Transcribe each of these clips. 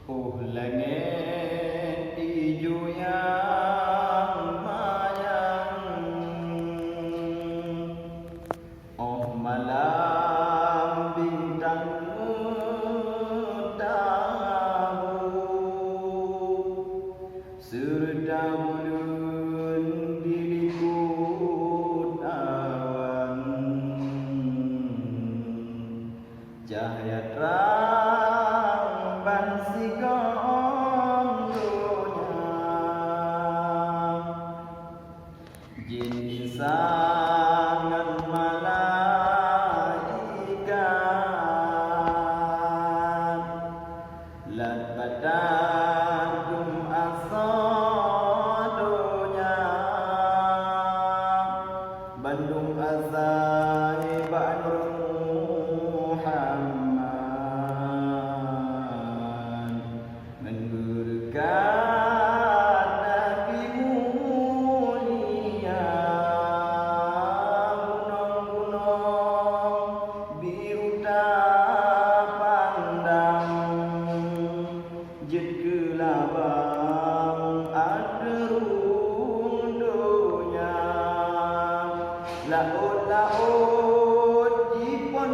Oh langit hijau yang mayang, oh malam bintang tahu, serta bulan diliput awan, cahaya terang bansikan jin sangat malaikat lat badan dum asadonya bandung azai ba'dur Muhammad menggurkan Nabi mulia gunung-gunung biru tak pandang jet kelabang ada rundunya laut-laut jipon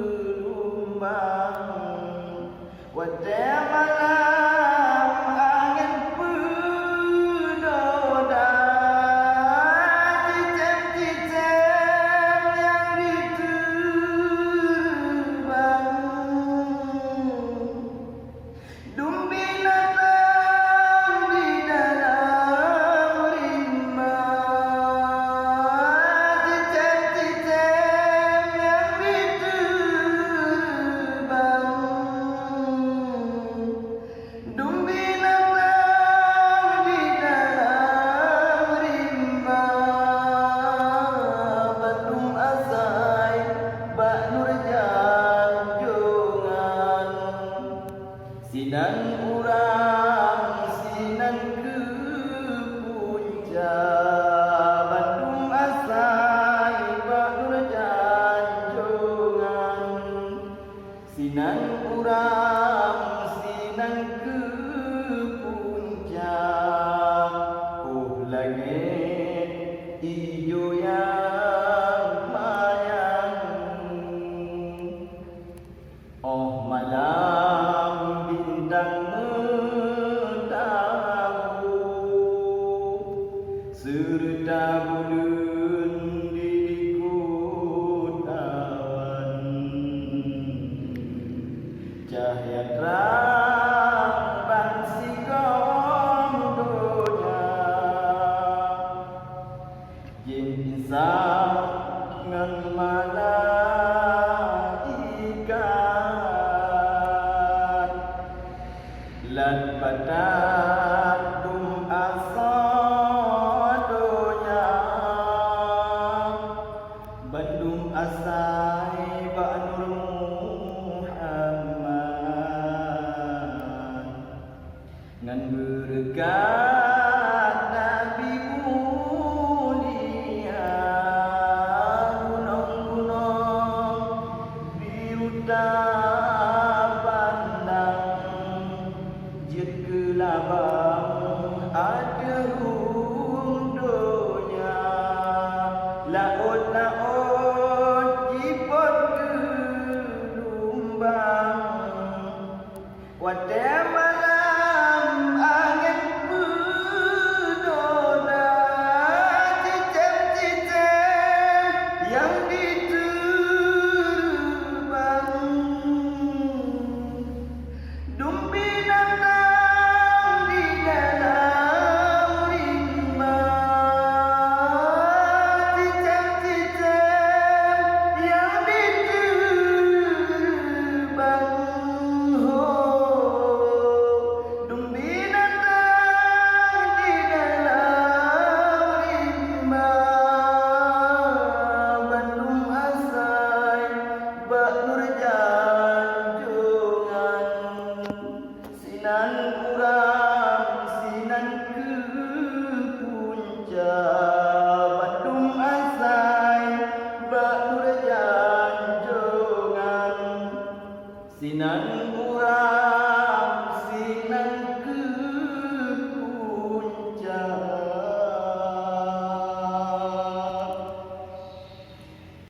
gelombang wadai malam angin bernoda cicam-cicam yang diterbang dumbi datang di dalam rimba cicam-cicam yang diterbang dumbi datang di dalam rimba Bandung Azai Bak Nur Janjongan sinan urang sinan ke puncak Bandung Azai Bak Nur Janjongan sinan urang sinan ke puncak oh langit hijau yang mayang, oh malam bintang tahu, serta bulan diliput awan, cahaya terang bansikan dunia, jin sangat malaikat lat badan dum asadonya Bandung Azai Bak Nur Muhammad ngan berkat Nabi mulia gunung-gunung biru tak pandang jet kelabang ada rundunya laut-laut jipon gelombang wadai malam angin bernoda cicam-cicam yang diterbang dumbi datang di dalam rimba cicam-cicam yang diterbang dumbi datang di dalam rimba Bandung Azai Bak Nur Janjongan sinan